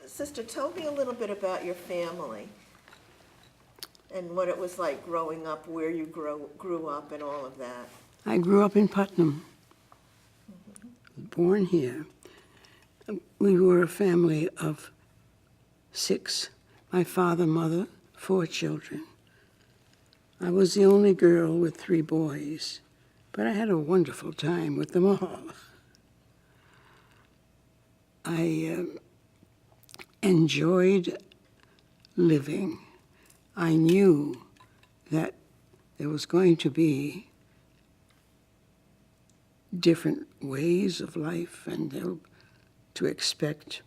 Sister, tell me a little bit about your family and what it was like growing up, where you grew up and all of that. I grew up in Putnam, born here. We were a family of 6. My father, mother, 4 children. I was the only girl with 3 boys, but I had a wonderful time with them all. I enjoyed living. I knew that there was going to be different ways of life and to expect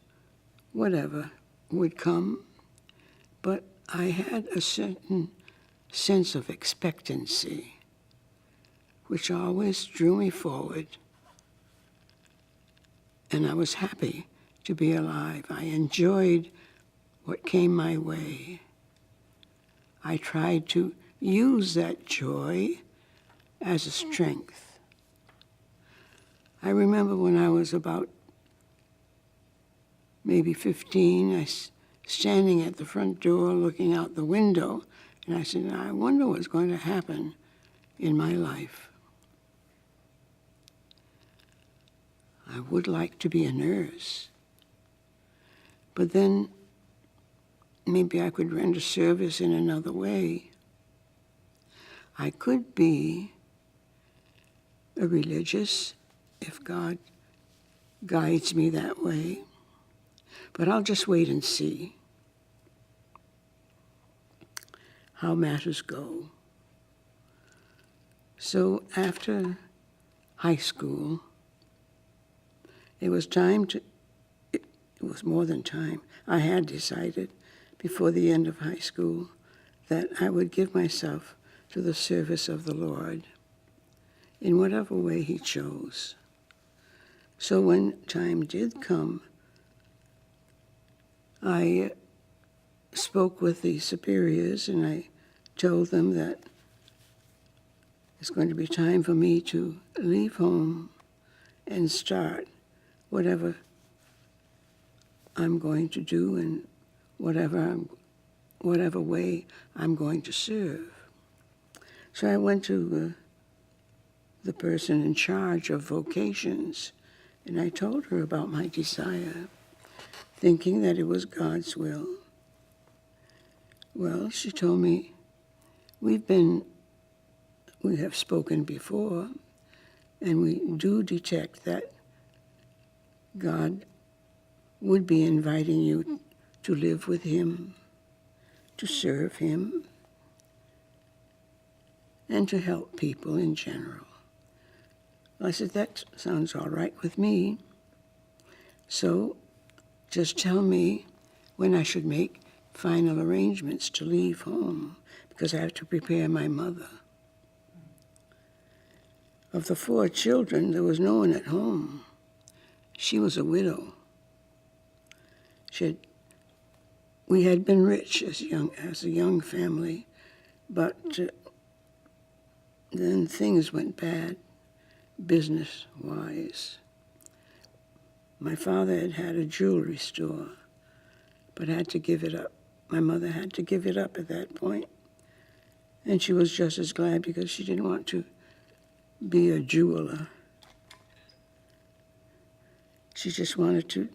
whatever would come. But I had a certain sense of expectancy, which always drew me forward. And I was happy to be alive. I enjoyed what came my way. I tried to use that joy as a strength. I remember when I was about maybe 15, I was standing at the front door looking out the window, and I said, I wonder what's going to happen in my life. I would like to be a nurse, but then maybe I could render service in another way. I could be a religious if God guides me that way, but I'll just wait and see how matters go. So after high school, it was more than time. I had decided before the end of high school that I would give myself to the service of the Lord in whatever way He chose. So when time did come, I spoke with the superiors and I told them that it's going to be time for me to leave home and start whatever I'm going to do and whatever way I'm going to serve. So I went to the person in charge of vocations, and I told her about my desire, thinking that it was God's will. Well, she told me, we have spoken before, and we do detect that God would be inviting you to live with Him, to serve Him, and to help people in general. Well, I said, that sounds all right with me. So just tell me when I should make final arrangements to leave home, because I have to prepare my mother. Of the 4 children, there was no one at home. She was a widow. We had been rich as a young family, but then things went bad, business-wise. My father had a jewelry store, but had to give it up. My mother had to give it up at that point, and she was just as glad because she didn't want to be a jeweler. She just wanted to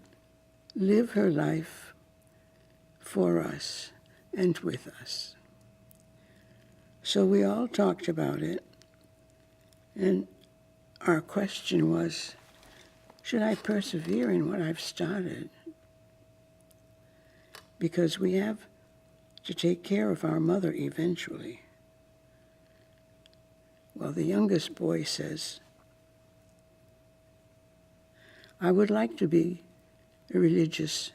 live her life for us and with us. So we all talked about it, and our question was, should I persevere in what I've started? Because we have to take care of our mother eventually. Well, the youngest boy says, I would like to be a religious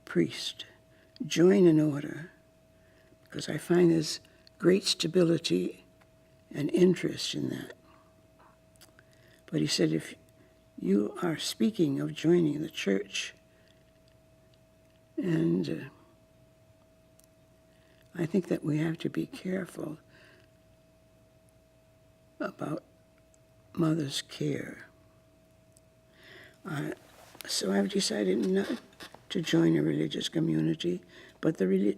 priest, join an order, because I find there's great stability and interest in that. But he said, if you are speaking of joining the church, and I think that we have to be careful about mother's care. So I've decided to join a religious community, but the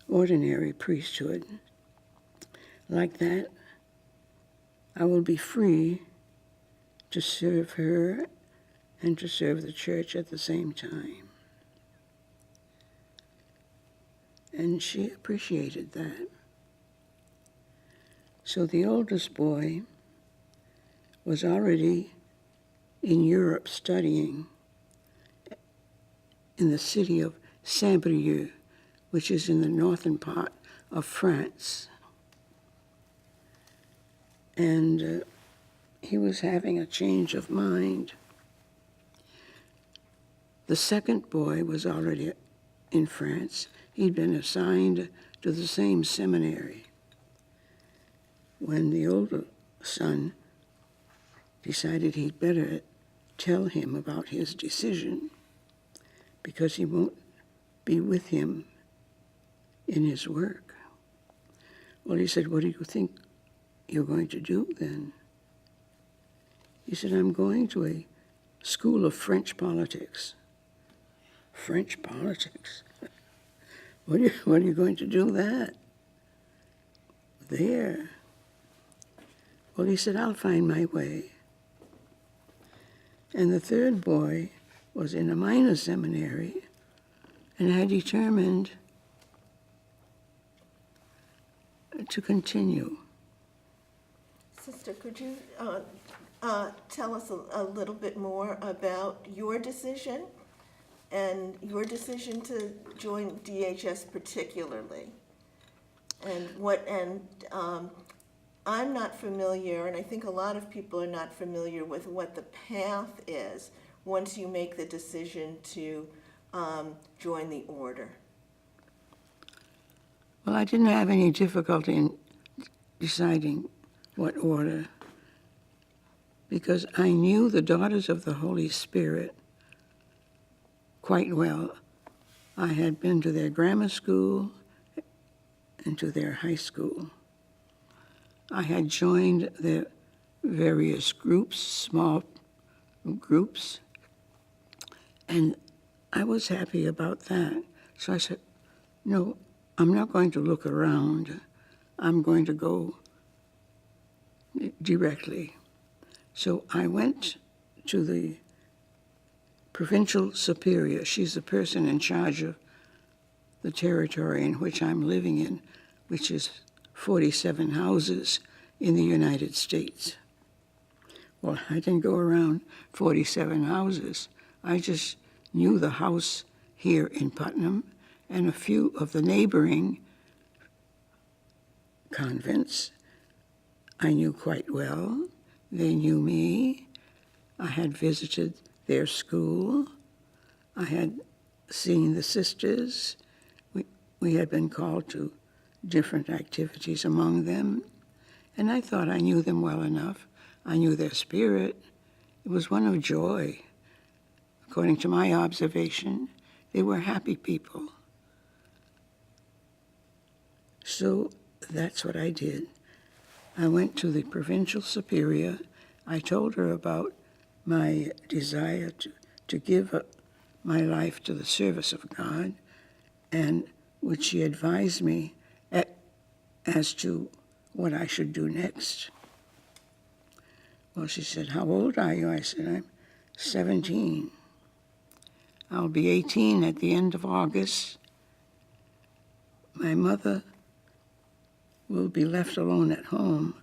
ordinary priesthood. Like that, I will be free to serve her and to serve the church at the same time. And she appreciated that. So the oldest boy was already in Europe studying in the city of Saint Brieuc, which is in the northern part of France. And he was having a change of mind. The second boy was already in France. He'd been assigned to the same seminary. When the older son decided he'd better tell him about his decision, because he won't be with him in his work. Well, he said, "What do you think you're going to do then?" He said, "I'm going to a school of French politics." French politics? What are you going to do that? There. Well, he said, "I'll find my way." And the third boy was in a minor seminary and had determined to continue. Sister, could you tell us a little bit more about your decision and your decision to join DHS particularly? I'm not familiar, and I think a lot of people are not familiar with what the path is once you make the decision to join the order. Well, I didn't have any difficulty in deciding what order, because I knew the Daughters of the Holy Spirit quite well. I had been to their grammar school and to their high school. I had joined their various groups, small groups, and I was happy about that. So I said, "No, I'm not going to look around. I'm going to go directly." So I went to the provincial superior. She's the person in charge of the territory in which I'm living in, which is 47 houses in the United States. Well, I didn't go around 47 houses. I just knew the house here in Putnam and a few of the neighboring convents I knew quite well. They knew me. I had visited their school. I had seen the sisters. We had been called to different activities among them, and I thought I knew them well enough. I knew their spirit. It was one of joy. According to my observation, they were happy people. So that's what I did. I went to the provincial superior. I told her about my desire to give up my life to the service of God, and would she advise me as to what I should do next. Well, she said, "How old are you?" I said, "I'm 17. I'll be 18 at the end of August. My mother will be left alone at home,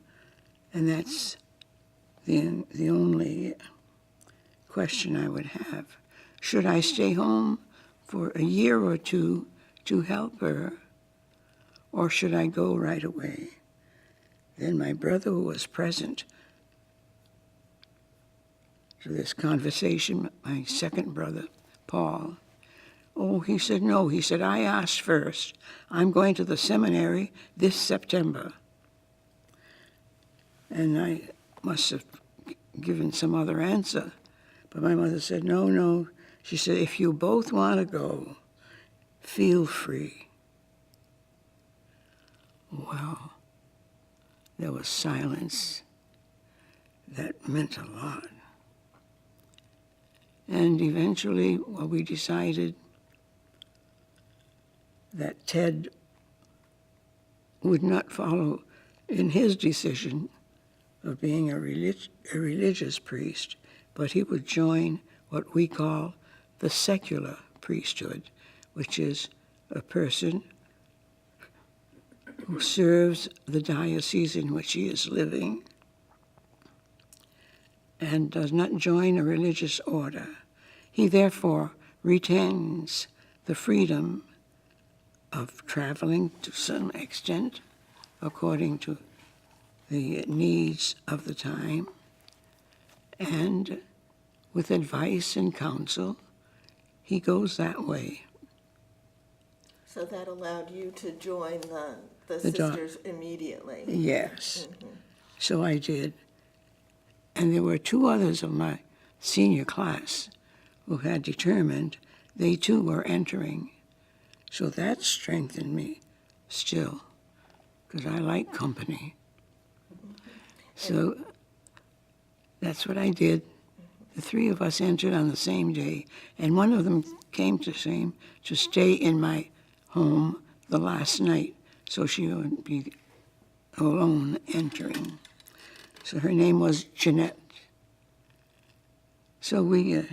and that's the only question I would have. Should I stay home for a year or two to help her, or should I go right away?" Then my brother, who was present to this conversation, my second brother, Paul, he said, "No." He said, "I asked first. I'm going to the seminary this September." And I must have given some other answer. But my mother said, no. She said, "If you both want to go, feel free." Well, there was silence that meant a lot. And eventually, well, we decided that Ted would not follow in his decision of being a religious priest, but he would join what we call the secular priesthood, which is a person who serves the diocese in which he is living and does not join a religious order. He therefore retains the freedom of traveling to some extent according to the needs of the time, and with advice and counsel, he goes that way. So that allowed you to join the The sisters immediately? Yes. So I did. And there were two others of my senior class who had determined they too were entering. So that strengthened me still, because I like company. So that's what I did. The three of us entered on the same day, and one of them came to stay in my home the last night, so she wouldn't be alone entering. So her name was Jeanette. So we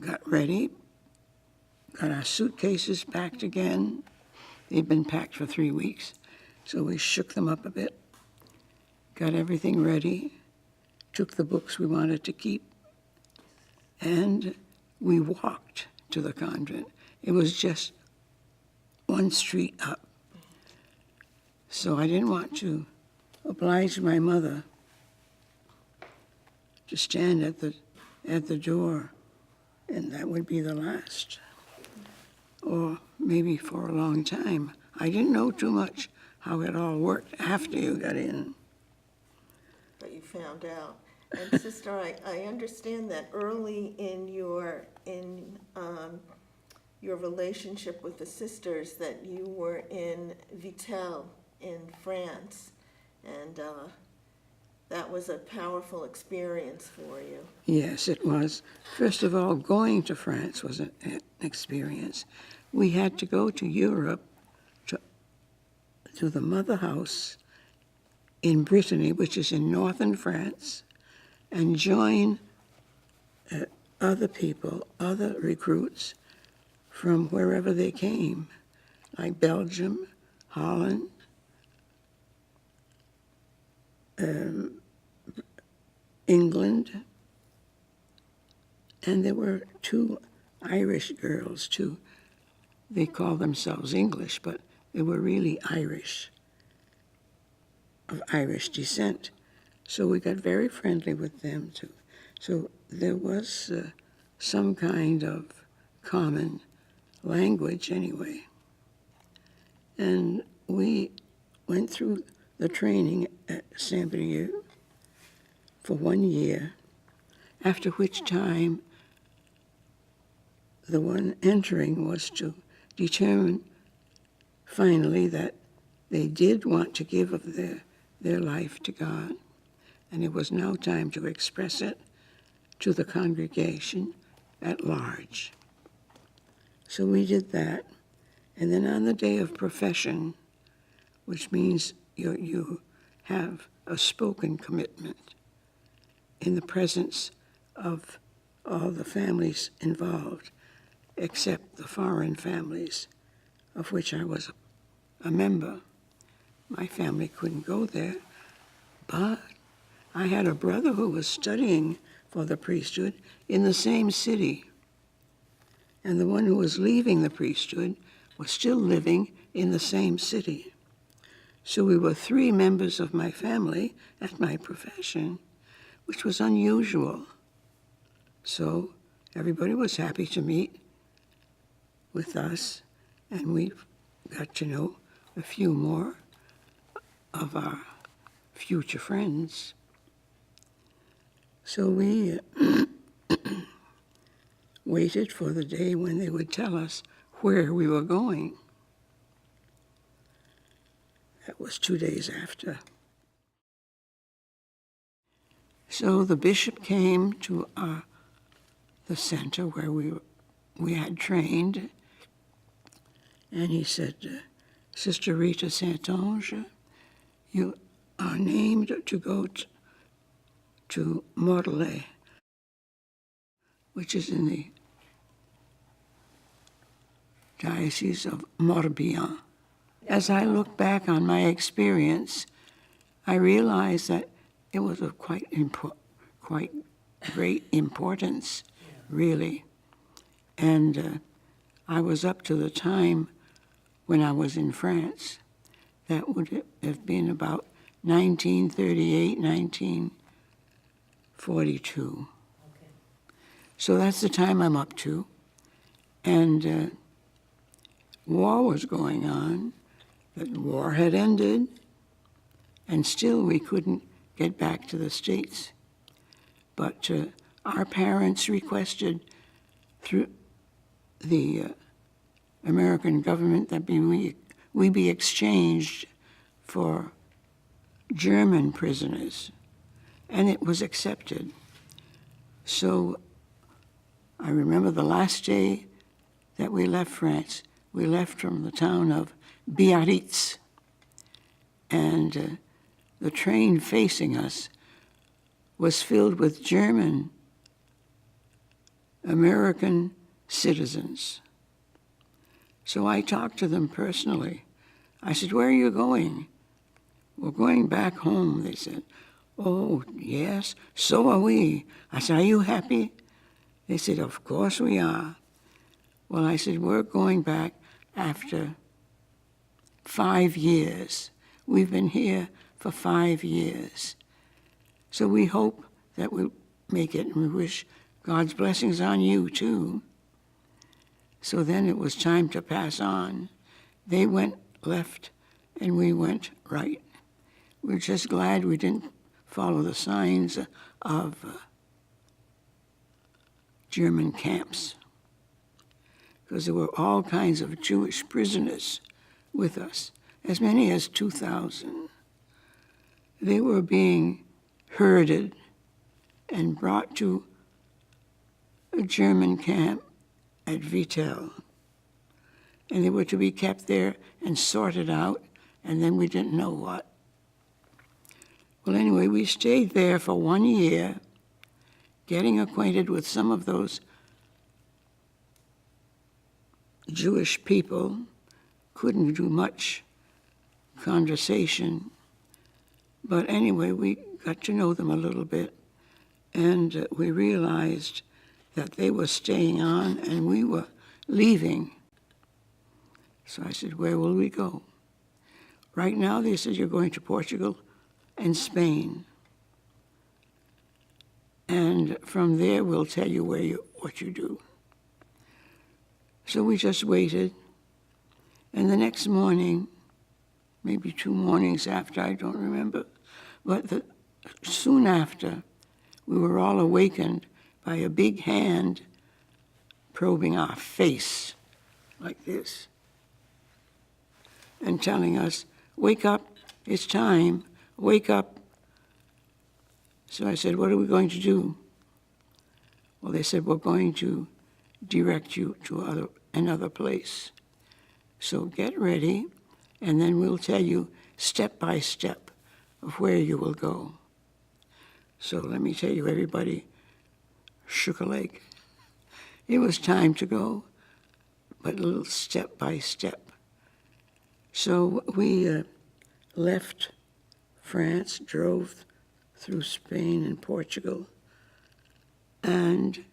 got ready, got our suitcases packed again. They'd been packed for 3 weeks, so we shook them up a bit, got everything ready, took the books we wanted to keep, and we walked to the convent. It was just one street up. So I didn't want to oblige my mother to stand at the door, and that would be the last, or maybe for a long time. I didn't know too much how it all worked after you got in. But you found out. And Sister, I understand that early in your relationship with the sisters that you were in Vittel in France, and that was a powerful experience for you. Yes, it was. First of all, going to France was an experience. We had to go to Europe, to the mother house in Brittany, which is in northern France, and join other people, other recruits from wherever they came, like Belgium, Holland, England, and there were two Irish girls too. They call themselves English, but they were really Irish, of Irish descent. So we got very friendly with them too. So there was some kind of common language anyway. And we went through the training at Saint Brieuc for 1 year, after which time the one entering was to determine finally that they did want to give of their life to God, and it was now time to express it to the congregation at large. So we did that, and then on the day of profession, which means you have a spoken commitment in the presence of all the families involved, except the foreign families, of which I was a member. My family couldn't go there, but I had a brother who was studying for the priesthood in the same city, and the one who was leaving the priesthood was still living in the same city. So we were 3 members of my family at my profession, which was unusual. So everybody was happy to meet with us, and we got to know a few more of our future friends. So we waited for the day when they would tell us where we were going. That was 2 days after. So the bishop came to our the center where we had trained, and he said, Sister Rita St.Onge, you are named to go to Morlaix, which is in the Diocese of Morbihan. As I look back on my experience, I realized that it was of quite great importance, really. And I was up to the time when I was in France. That would have been about 1938, 1942. Okay. So that's the time I'm up to. And war was going on. The war had ended, and still we couldn't get back to the States. But our parents requested through the American government that we be exchanged for German prisoners, and it was accepted. So I remember the last day that we left France, we left from the town of Biarritz, and the train facing us was filled with German American citizens. So I talked to them personally. I said, "Where are you going?" "We're going back home," they said. "Oh, yes, so are we." I said, "Are you happy?" They said, "Of course we are." Well, I said, "We're going back after 5 years. We've been here for 5 years. So we hope that we'll make it, and we wish God's blessings on you, too." So then it was time to pass on. They went left, and we went right. We're just glad we didn't follow the signs of German camps, because there were all kinds of Jewish prisoners with us, as many as 2,000. They were being herded and brought to a German camp at Vittel. And they were to be kept there and sorted out, and then we didn't know what. Well, anyway, we stayed there for 1 year, getting acquainted with some of those Jewish people. Couldn't do much conversation. But anyway, we got to know them a little bit, and we realized that they were staying on and we were leaving. So I said, "Where will we go?" Right now, they said, "You're going to Portugal and Spain. And from there, we'll tell you what you do." So we just waited. And the next morning, maybe 2 mornings after, I don't remember, but soon after, we were all awakened by a big hand probing our face like this and telling us, "Wake up, it's time, wake up." So I said, "What are we going to do?" Well, they said, "We're going to direct you to another place. So get ready, and then we'll tell you step by step of where you will go." So let me tell you, everybody shook a leg. It was time to go, but a little step by step. So we left France, drove through Spain and Portugal, and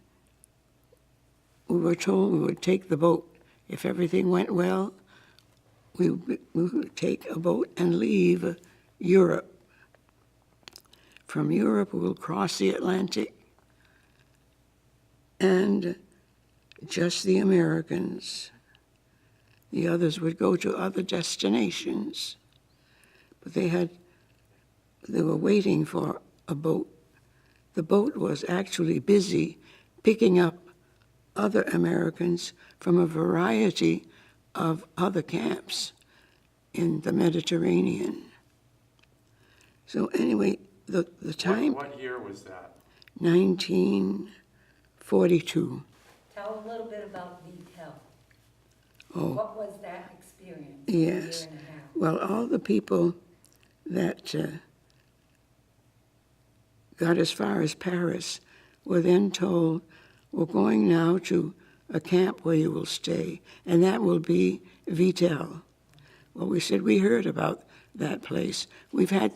we were told we would take the boat. If everything went well, we would take a boat and leave Europe. From Europe, we will cross the Atlantic, and just the Americans. The others would go to other destinations. But they were waiting for a boat. The boat was actually busy picking up other Americans from a variety of other camps in the Mediterranean. So anyway, the time... What year was that? 1942. 42. Tell a little bit about Vittel. Oh, What was that experience? yes. A year and a half. Well, all the people that got as far as Paris were then told, we're going now to a camp where you will stay, and that will be Vittel. Well, we said we heard about that place. We've had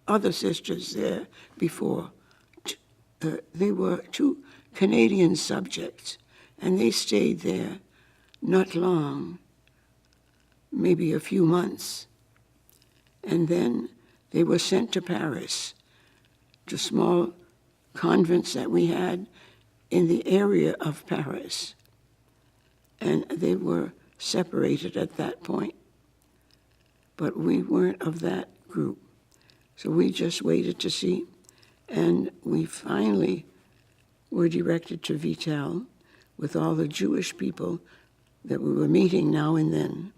other sisters there before. They were 2 Canadian subjects, and they stayed there not long, maybe a few months. And then they were sent to Paris, to small convents that we had in the area of Paris. And they were separated at that point. But we weren't of that group. So we just waited to see. And we finally were directed to Vittel with all the Jewish people that we were meeting now and then.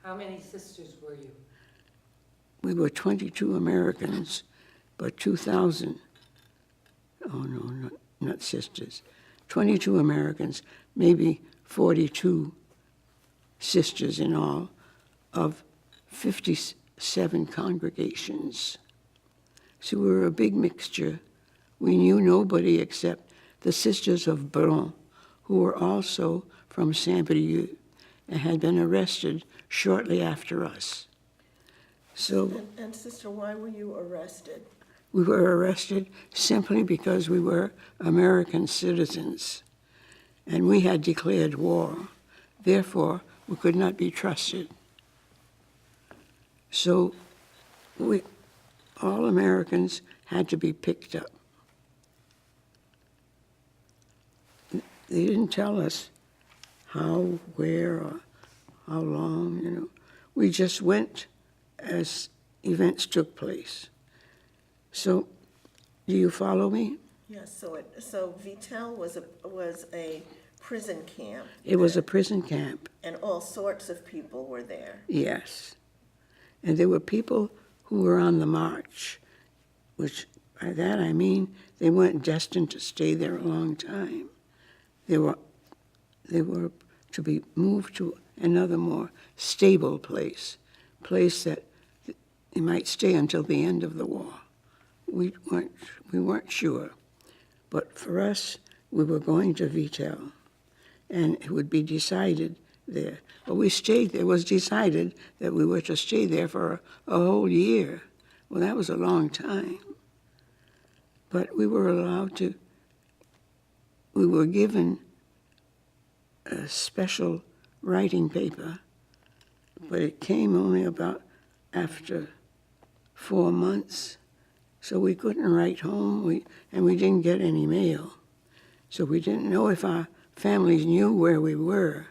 How many sisters were you? We were 22 Americans, but 2,000, oh no, not sisters, 22 Americans, maybe 42 sisters in all, of 57 congregations. So we were a big mixture. We knew nobody except the sisters of Brieuc, who were also from Saint Brieuc and had been arrested shortly after us. So And Sister, why were you arrested? we were arrested simply because we were American citizens, and we had declared war. Therefore, we could not be trusted. So all Americans had to be picked up. They didn't tell us how, where, or how long, you know. We just went as events took place. So, do you follow me? Yes, so Vittel was a prison camp. It was a prison camp, And all sorts of people were there. yes. And there were people who were on the march, which by that I mean they weren't destined to stay there a long time. They were to be moved to another more stable place that they might stay until the end of the war. We weren't sure. But for us, we were going to Vittel, and it would be decided there. But we stayed there. It was decided that we were to stay there for a whole year. Well, that was a long time. But we were given a special writing paper, but it came only about after 4 months. So we couldn't write home, and we didn't get any mail. So we didn't know if our families knew where we were.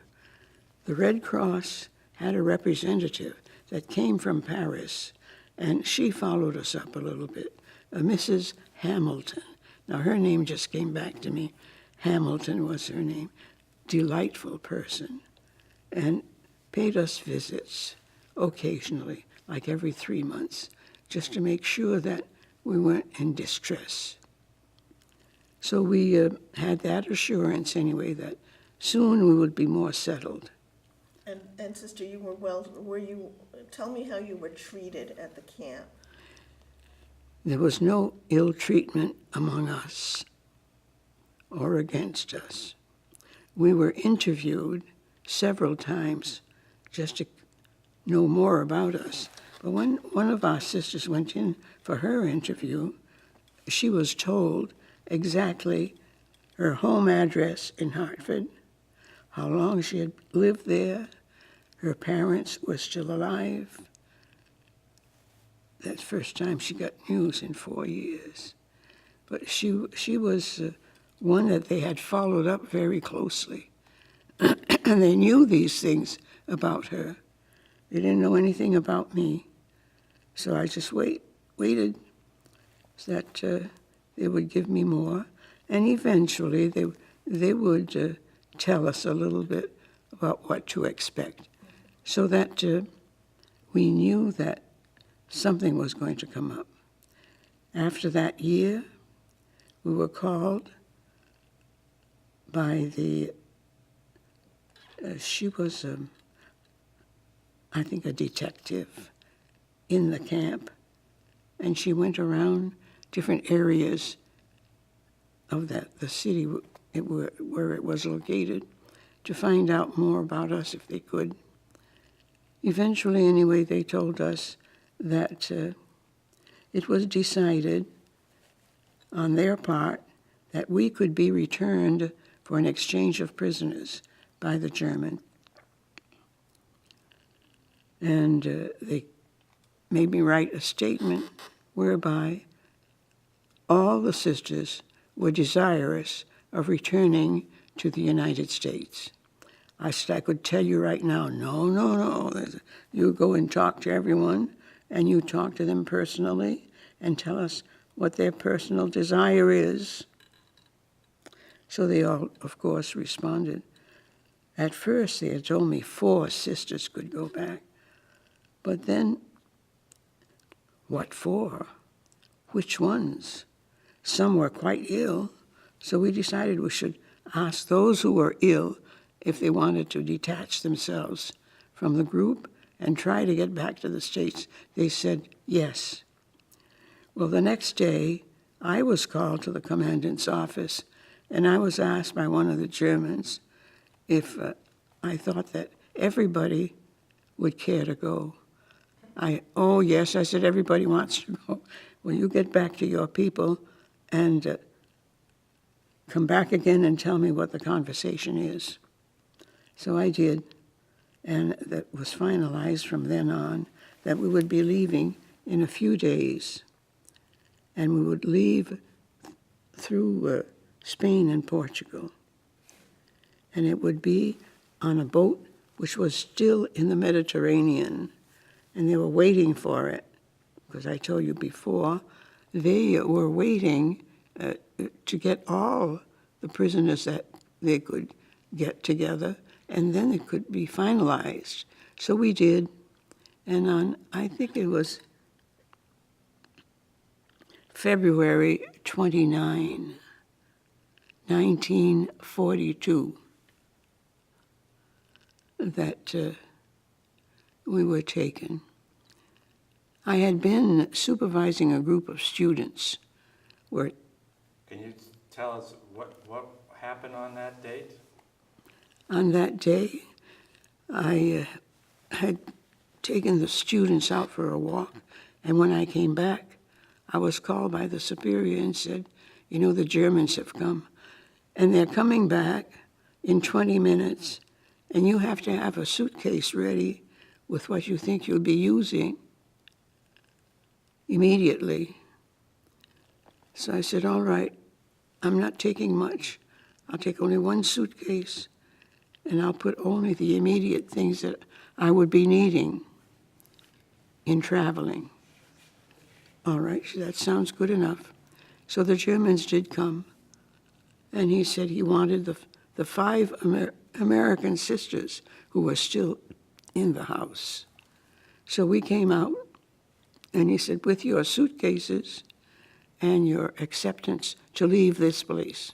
The Red Cross had a representative that came from Paris, and she followed us up a little bit, Mrs. Hamilton. Now, her name just came back to me. Hamilton was her name. Delightful person, and paid us visits occasionally, like every 3 months, just to make sure that we weren't in distress. So we had that assurance anyway that soon we would be more settled. And Sister, tell me how you were treated at the camp. There was no ill treatment among us or against us. We were interviewed several times just to know more about us. But when one of our sisters went in for her interview, she was told exactly her home address in Hartford, how long she had lived there, her parents were still alive. That's the first time she got news in 4 years. But she was one that they had followed up very closely. And they knew these things about her. They didn't know anything about me. So I just waited that they would give me more. And eventually they would tell us a little bit about what to expect, so that we knew that something was going to come up. After that year, we were called by the, she was, I think, a detective in the camp, and she went around different areas of the city where it was located to find out more about us if they could. Eventually, anyway, they told us that it was decided on their part that we could be returned for an exchange of prisoners by the German. And they made me write a statement whereby all the sisters were desirous of returning to the United States. I said, I could tell you right now, no. You go and talk to everyone, and you talk to them personally and tell us what their personal desire is. So they all, of course, responded. At first, they had told me 4 sisters could go back. But then, what for? Which ones? Some were quite ill, so we decided we should ask those who were ill if they wanted to detach themselves from the group and try to get back to the States. They said yes. Well, the next day, I was called to the commandant's office, and I was asked by one of the Germans if I thought that everybody would care to go. Oh, yes, I said, everybody wants to go. Well, you get back to your people and come back again and tell me what the conversation is. So I did, and that was finalized from then on that we would be leaving in a few days, and we would leave through Spain and Portugal. And it would be on a boat which was still in the Mediterranean, and they were waiting for it, because I told you before, they were waiting to get all the prisoners that they could get together, and then it could be finalized. So we did, and on, I think it was February 29, 1942, that we were taken. I had been supervising a group of students where... Can you tell us what happened on that date? On that day, I had taken the students out for a walk, and when I came back, I was called by the superior and said, you know, the Germans have come, and they're coming back in 20 minutes, and you have to have a suitcase ready with what you think you'll be using immediately. So I said, all right, I'm not taking much. I'll take only 1 suitcase, and I'll put only the immediate things that I would be needing in traveling. All right, that sounds good enough. So the Germans did come, and he said he wanted the 5 American sisters who were still in the house. So we came out, and he said, with your suitcases and your acceptance to leave this place.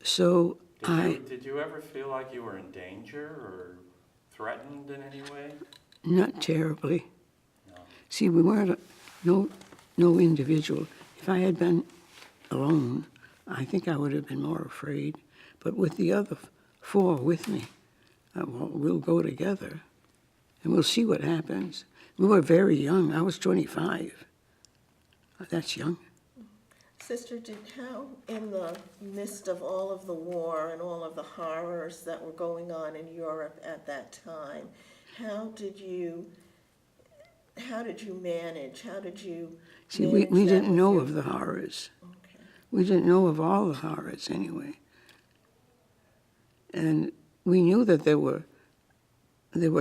So Did you ever feel like you were in danger or threatened in any way? Not terribly. No. See, we weren't no individual. If I had been alone, I think I would have been more afraid. But with the other 4 with me, well, we'll go together, and we'll see what happens. We were very young. I was 25. That's young. Sister, how, in the midst of all of the war and all of the horrors that were going on in Europe at that time, how did you manage? How did you See, manage we that didn't with know your- of the horrors. Okay. We didn't know of all the horrors anyway. And we knew that there were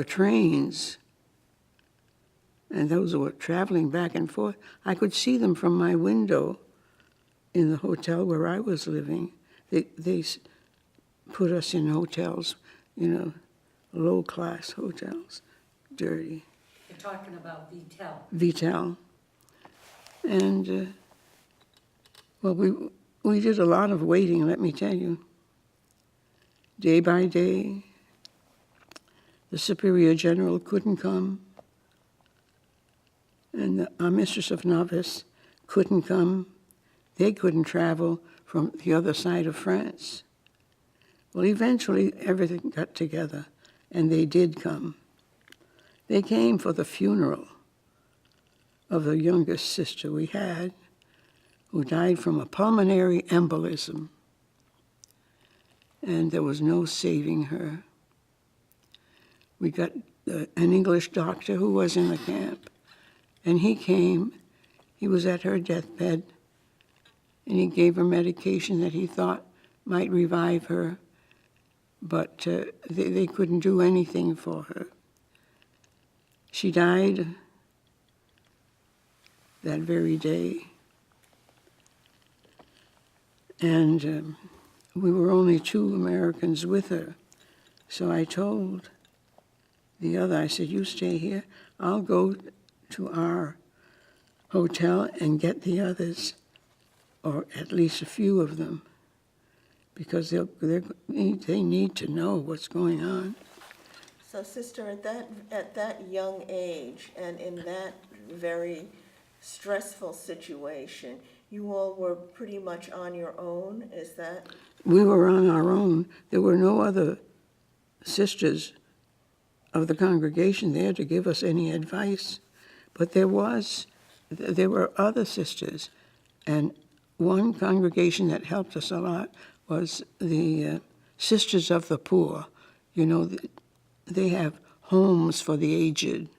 trains, and those were traveling back and forth. I could see them from my window in the hotel where I was living. They put us in hotels, you know, low-class hotels, dirty. You're talking about Vittel. Vittel. And Well, we did a lot of waiting, let me tell you. Day by day, the Superior General couldn't come, and our mistress of novice couldn't come. They couldn't travel from the other side of France. Well, eventually everything got together, and they did come. They came for the funeral of the youngest sister we had, who died from a pulmonary embolism, and there was no saving her. We got an English doctor who was in the camp, and he came. He was at her deathbed, and he gave her medication that he thought might revive her, but they couldn't do anything for her. She died that very day, and we were only 2 Americans with her. So I told the other, I said, you stay here. I'll go to our hotel and get the others, or at least a few of them, because they need to know what's going on. So, sister, at that young age and in that very stressful situation, you all were pretty much on your own, is that? We were on our own. There were no other sisters of the congregation there to give us any advice, but there were other sisters, and one congregation that helped us a lot was the Sisters of the Poor. You know, they have homes for the aged,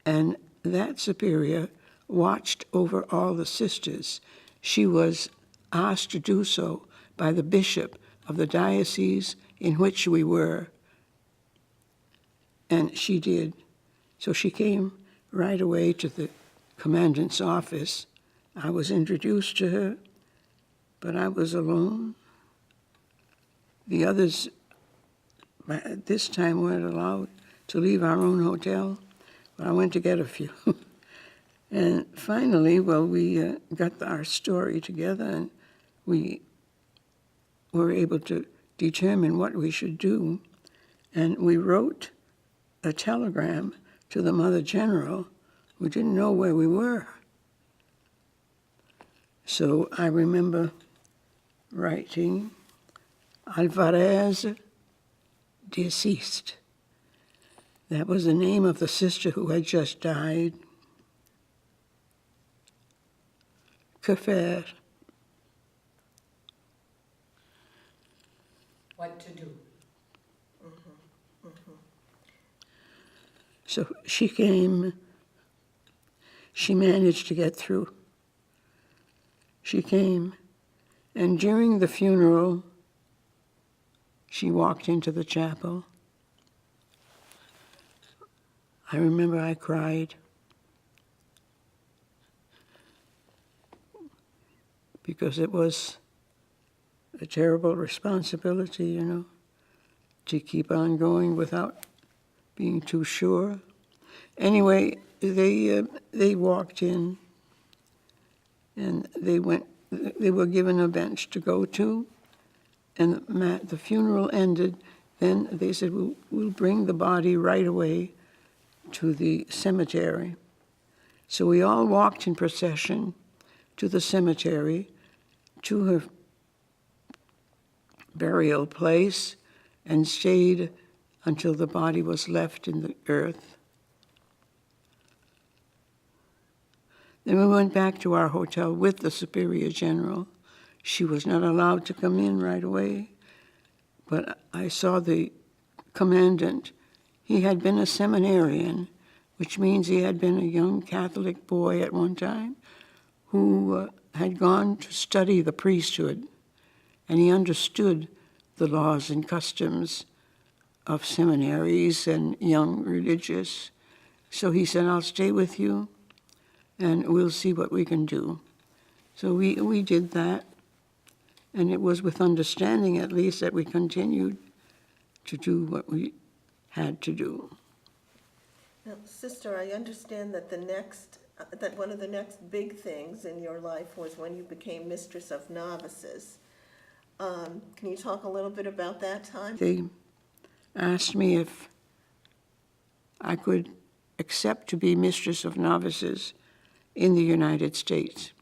and that superior watched over all the sisters. She was asked to do so by the bishop of the diocese in which we were, and she did. So she came right away to the commandant's office. I was introduced to her, but I was alone. The others, at this time, weren't allowed to leave our own hotel, but I went to get a few. And finally, well, we got our story together, and we were able to determine what we should do. And we wrote a telegram to the Mother General, who didn't know where we were. So I remember writing, Alvarez deceased. That was the name of the sister who had just died. Que faire? What to do? So she came, she managed to get through. She came, and during the funeral, she walked into the chapel. I remember I cried because it was a terrible responsibility, you know, to keep on going without being too sure. Anyway, they walked in, and they were given a bench to go to, and the funeral ended. Then they said, we'll bring the body right away to the cemetery. So we all walked in procession to the cemetery, to her burial place, and stayed until the body was left in the earth. Then we went back to our hotel with the Superior General. She was not allowed to come in right away, but I saw the commandant. He had been a seminarian, which means he had been a young Catholic boy at one time who had gone to study the priesthood, and he understood the laws and customs of seminaries and young religious. So he said, I'll stay with you, and we'll see what we can do. So we did that, and it was with understanding, at least, that we continued to do what we had to do. Now, sister, I understand that the next that one of the next big things in your life was when you became mistress of novices. Can you talk a little bit about that time? They asked me if I could accept to be mistress of novices in the United States.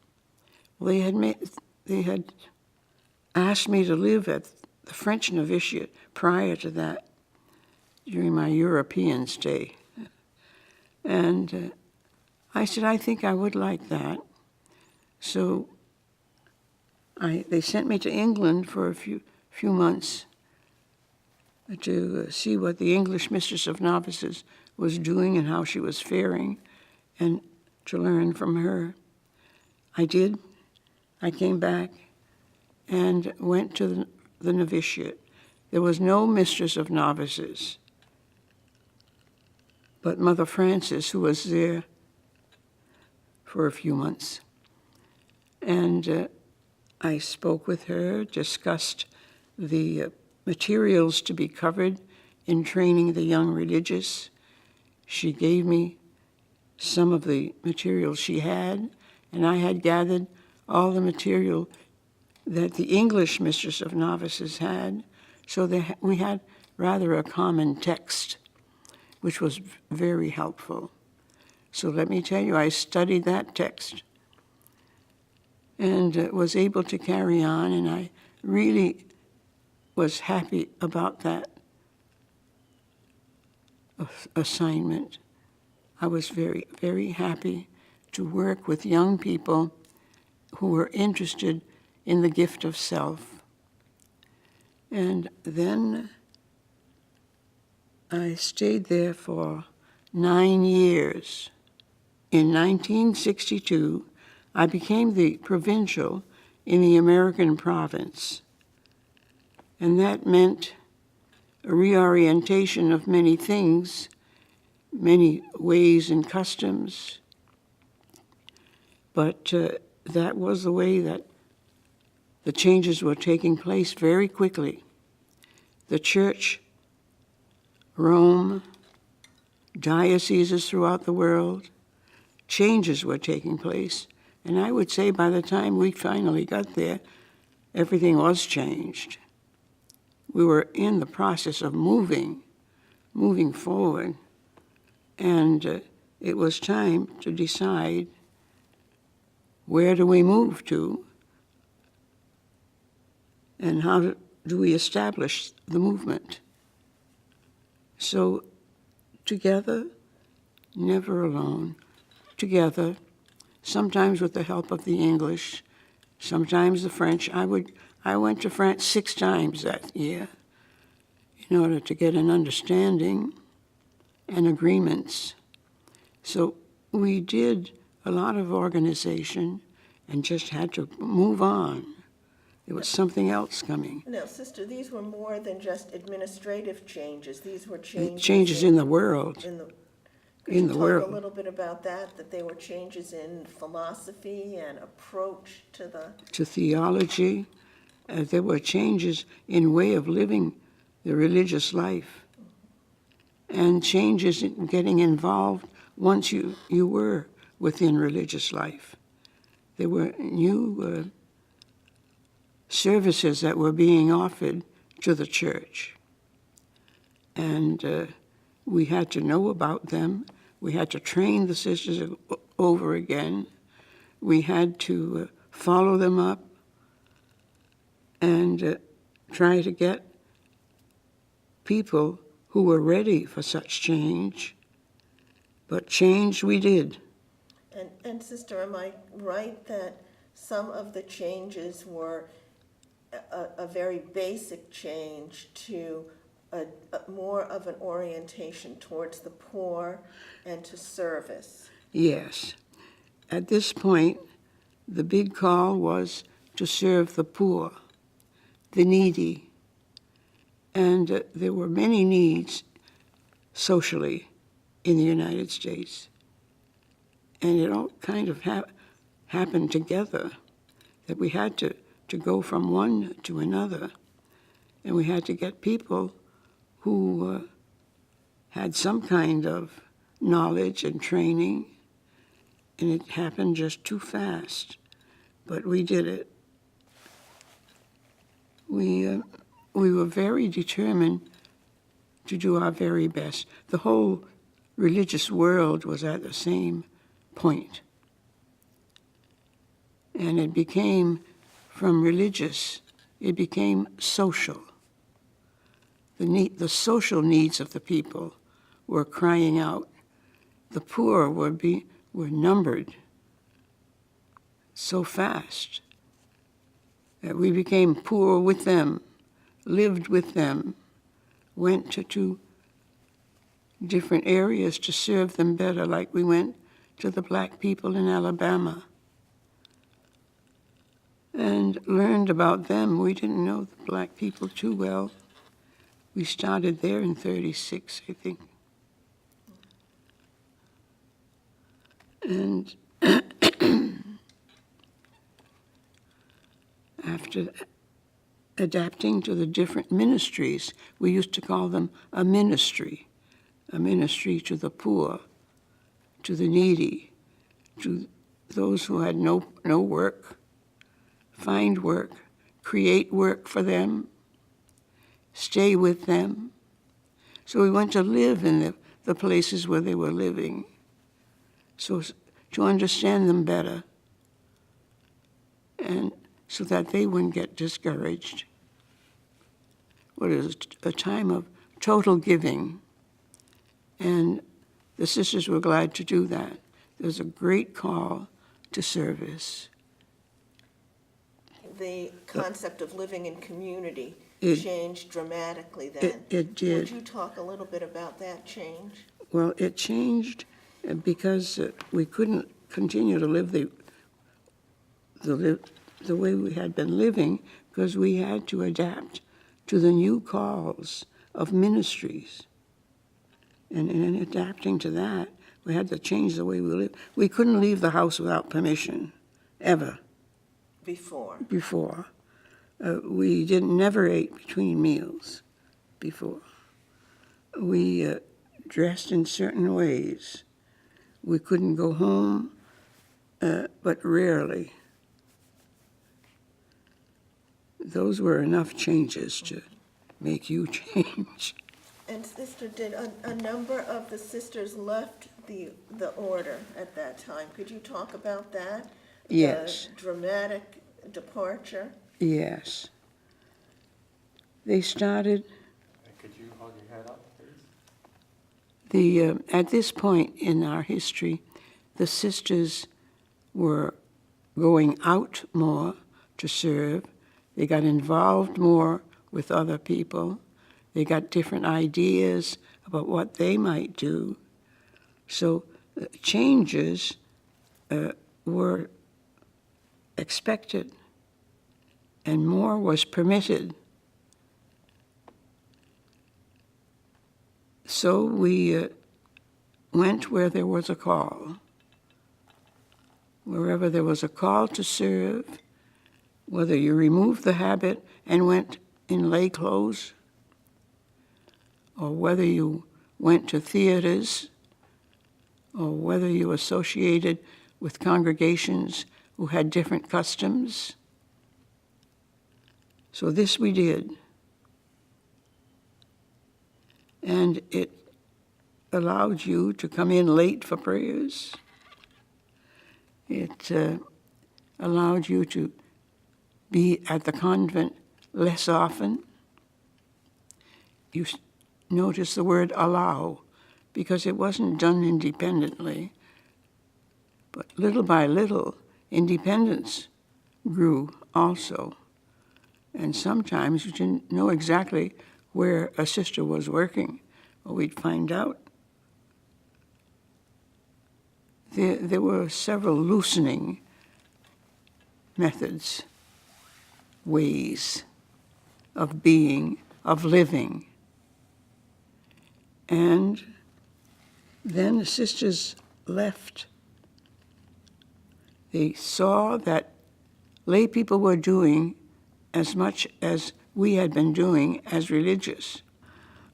Well, they had asked me to live at the French novitiate prior to that, during my European stay. And I said, I think I would like that. So they sent me to England for a few months to see what the English mistress of novices was doing and how she was faring, and to learn from her. I did. I came back and went to the novitiate. There was no mistress of novices, but Mother Frances, who was there for a few months. And I spoke with her, discussed the materials to be covered in training the young religious. She gave me some of the materials she had, and I had gathered all the material that the English mistress of novices had, so we had rather a common text, which was very helpful. So let me tell you, I studied that text and was able to carry on, and I really was happy about that assignment. I was very, very happy to work with young people who were interested in the gift of self. And then I stayed there for 9 years. In 1962, I became the provincial in the American province. And that meant a reorientation of many things, many ways and customs. But that was the way that the changes were taking place very quickly. The church, Rome, dioceses throughout the world, changes were taking place. And I would say by the time we finally got there, everything was changed. We were in the process of moving forward. And it was time to decide, where do we move to? And how do we establish the movement? So together, never alone, together, sometimes with the help of the English, sometimes the French. I went to France 6 times that year in order to get an understanding and agreements. So we did a lot of organization and just had to move on. There was something else coming. Now, sister, these were more than just administrative changes. These were changes. Changes in the world. Could you talk a little bit about that they were changes in philosophy and approach to theology. There were changes in way of living the religious life, and changes in getting involved once you were within religious life. There were new services that were being offered to the church, and we had to know about them. We had to train the sisters over again. We had to follow them up and try to get people who were ready for such change. But change we did. And sister, am I right that some of the changes were a very basic change to a more of an orientation towards the poor and to service? Yes. At this point, the big call was to serve the poor, the needy. And there were many needs socially in the United States. And it all kind of happened together, that we had to go from one to another. And we had to get people who had some kind of knowledge and training and it happened just too fast, but we did it. We were very determined to do our very best. The whole religious world was at the same point. And it became, from religious, it became social. The social needs of the people were crying out. The poor were numbered so fast that we became poor with them, lived with them, went to different areas to serve them better, like we went to the black people in Alabama and learned about them. We didn't know the black people too well. We started there in 36, I think. And after adapting to the different ministries, we used to call them a ministry to the poor, to the needy, to those who had no work, find work, create work for them, stay with them. So we went to live in the places where they were living, so to understand them better, and so that they wouldn't get discouraged. Well, it was a time of total giving, and the sisters were glad to do that. There was a great call to service. The concept of living in community It- changed dramatically then. It did. Would you talk a little bit about that change? Well, it changed because we couldn't continue to live the way we had been living, because we had to adapt to the new calls of ministries. And in adapting to that, we had to change the way we lived. We couldn't leave the house without permission, ever, Before? we never ate between meals before. We dressed in certain ways. We couldn't go home, but rarely. Those were enough changes to make you change. And Sister, did a number of the sisters left the order at that time? Could you talk about that? Yes. The dramatic departure? Yes. They started, Could you hold your head up, please? at this point in our history, the sisters were going out more to serve. They got involved more with other people. They got different ideas about what they might do. So changes were expected, and more was permitted. So we went where there was a call. Wherever there was a call to serve, whether you removed the habit and went in lay clothes, or whether you went to theaters, or whether you associated with congregations who had different customs. So this we did. And it allowed you to come in late for prayers. It allowed you to be at the convent less often. You notice the word allow, because it wasn't done independently. But little by little, independence grew also. And sometimes you didn't know exactly where a sister was working, or we'd find out. There were several loosening methods, ways of being, of living. And then the sisters left. They saw that lay people were doing as much as we had been doing as religious.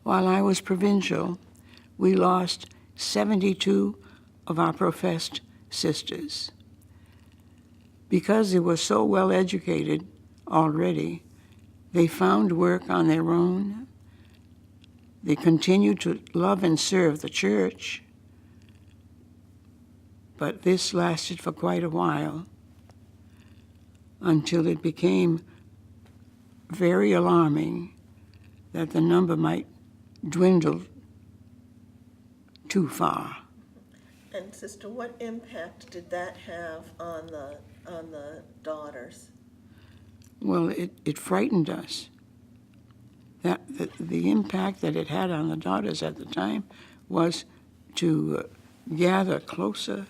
While I was provincial, we lost 72 of our professed sisters. Because they were so well educated already, they found work on their own. They continued to love and serve the church, but this lasted for quite a while until it became very alarming that the number might dwindle too far. And Sister, what impact did that have on the daughters? Well, it frightened us. The impact that it had on the daughters at the time was to gather closer,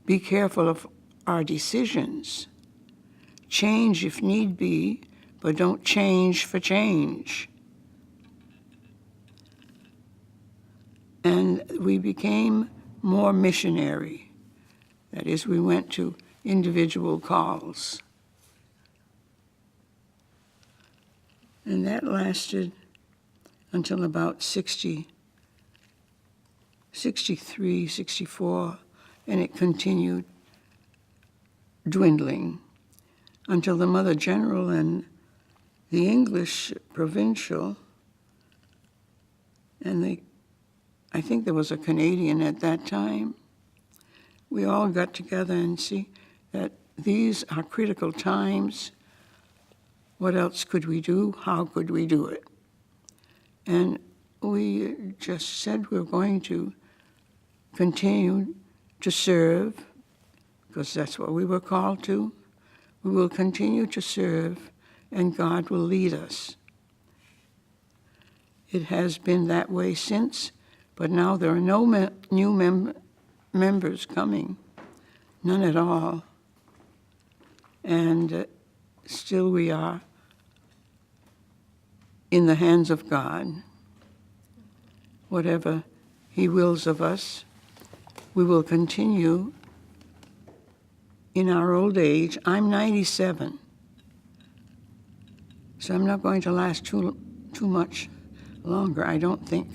be careful of our decisions, change if need be, but don't change for change. And we became more missionary. That is, we went to individual calls. And that lasted until about 63, 64, and it continued dwindling until the Mother General and the English provincial, and I think there was a Canadian at that time, we all got together and see that these are critical times. What else could we do? How could we do it? And we just said we're going to continue to serve, because that's what we were called to. We will continue to serve, and God will lead us. It has been that way since, but now there are no new members coming, none at all. And still we are in the hands of God. Whatever He wills of us, we will continue in our old age. I'm 97, so I'm not going to last too much longer, I don't think.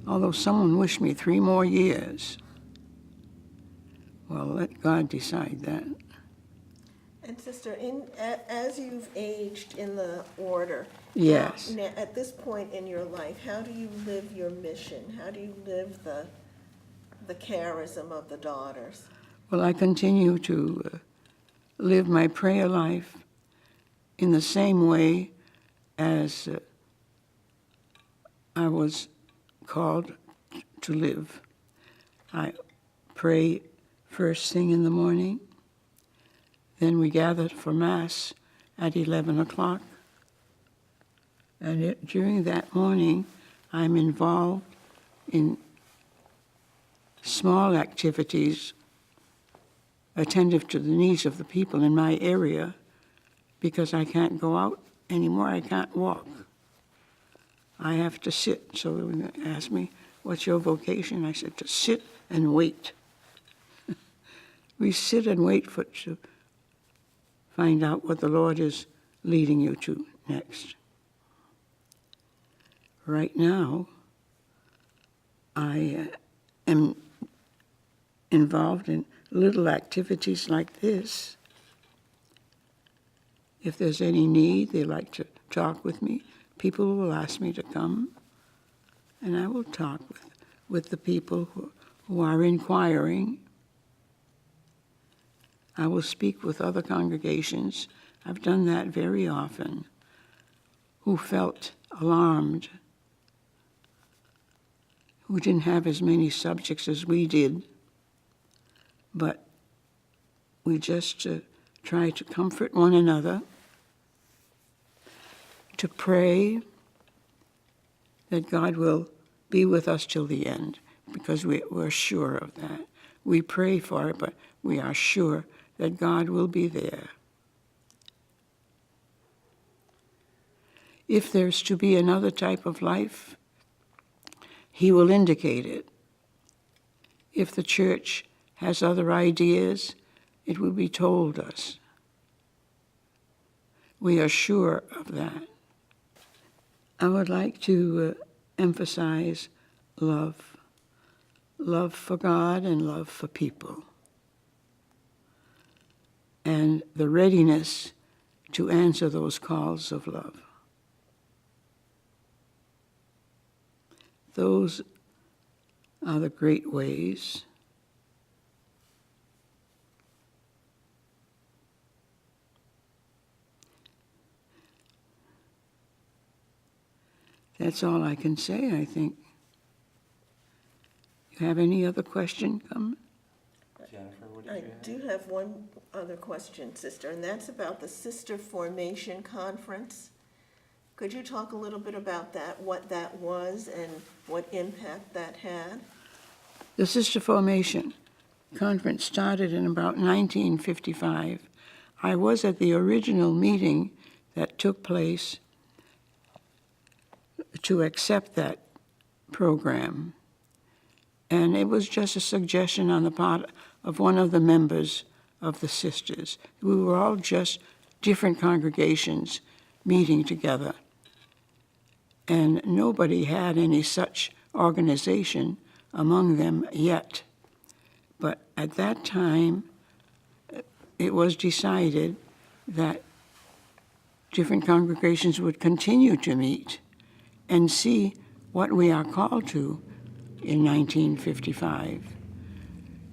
Although someone wished me 3 more years. Well, let God decide that. And Sister, as you've aged in the order, Yes. now, at this point in your life, how do you live your mission? How do you live the charism of the daughters? Well, I continue to live my prayer life in the same way as I was called to live. I pray first thing in the morning, then we gather for Mass at 11 o'clock. And during that morning, I'm involved in small activities attentive to the needs of the people in my area, because I can't go out anymore, I can't walk. I have to sit. So when they asked me, what's your vocation? I said, to sit and wait. We sit and wait to find out what the Lord is leading you to next. Right now, I am involved in little activities like this. If there's any need, they like to talk with me. People will ask me to come, and I will talk with the people who are inquiring. I will speak with other congregations. I've done that very often, who felt alarmed, who didn't have as many subjects as we did, but we just try to comfort one another, to pray that God will be with us till the end, because we're sure of that. We pray for it, but we are sure that God will be there. If there's to be another type of life, He will indicate it. If the church has other ideas, it will be told us. We are sure of that. I would like to emphasize love. love for God and love for people, and the readiness to answer those calls of love. Those are the great ways. That's all I can say, I think. You have any other question come? Jennifer, what did I you have? do have one other question, Sister, and that's about the Sister Formation Conference. Could you talk a little bit about that, what that was and what impact that had? The Sister Formation Conference started in about 1955. I was at the original meeting that took place to accept that program. And it was just a suggestion on the part of one of the members of the sisters. We were all just different congregations meeting together. And nobody had any such organization among them yet. But at that time, it was decided that different congregations would continue to meet and see what we are called to in 1955.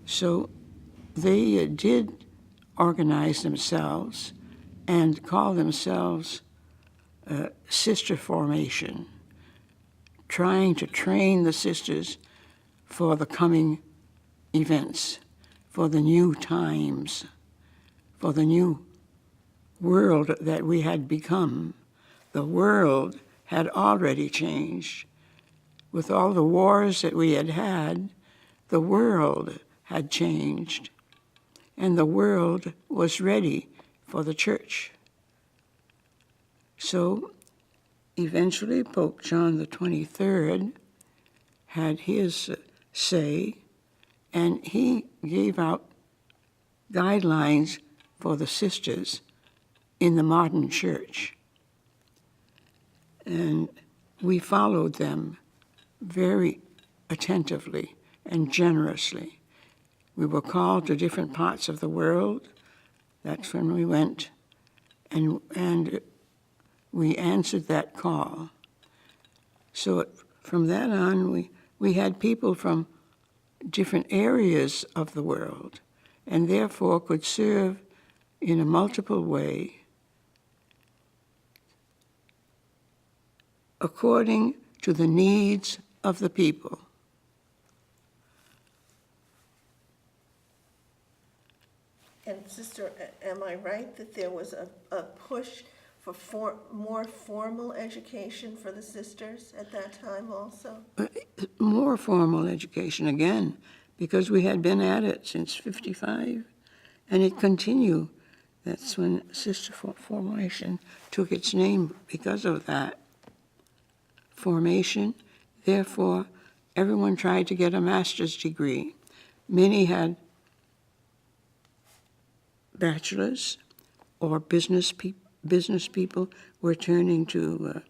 So they did organize themselves and call themselves Sister Formation, trying to train the sisters for the coming events, for the new times, for the new world that we had become. The world had already changed. With all the wars that we had had, the world had changed, and the world was ready for the church. So eventually Pope John the 23rd had his say, and he gave out guidelines for the sisters in the modern church. And we followed them very attentively and generously. We were called to different parts of the world. That's when we went, and we answered that call. So from that on, we had people from different areas of the world, and therefore could serve in a multiple way according to the needs of the people. And Sister, am I right that there was a push for more formal education for the sisters at that time also? More formal education again, because we had been at it since 55, and it continued. That's when Sister Formation took its name because of that formation. Therefore, everyone tried to get a master's degree. Many had bachelors, or business people were turning to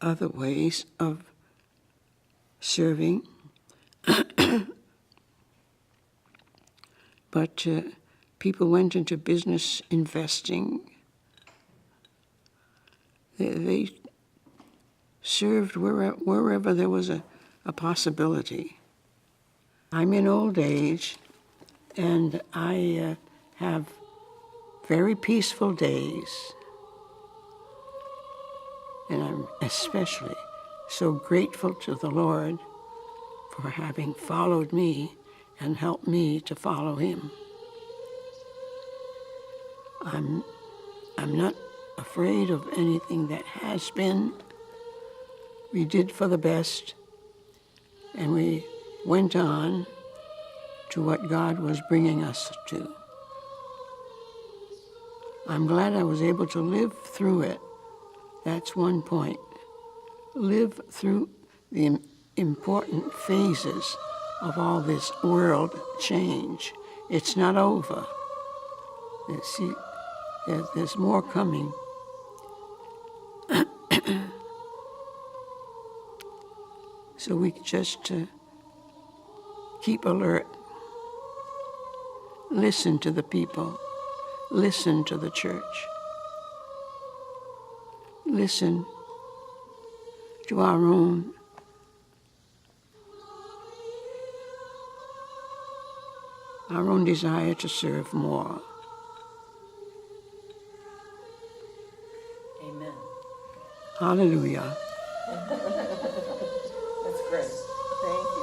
other ways of serving. But people went into business investing. They served wherever there was a possibility. I'm in old age, and I have very peaceful days. And I'm especially so grateful to the Lord for having followed me and helped me to follow him. I'm not afraid of anything that has been. We did for the best, and we went on to what God was bringing us to. I'm glad I was able to live through it. That's one point. Live through the important phases of all this world change. It's not over. See, there's more coming. So we just Keep alert. Listen to the people. Listen to the church. Listen to our own desire to serve more. Amen. Hallelujah. That's great. Thank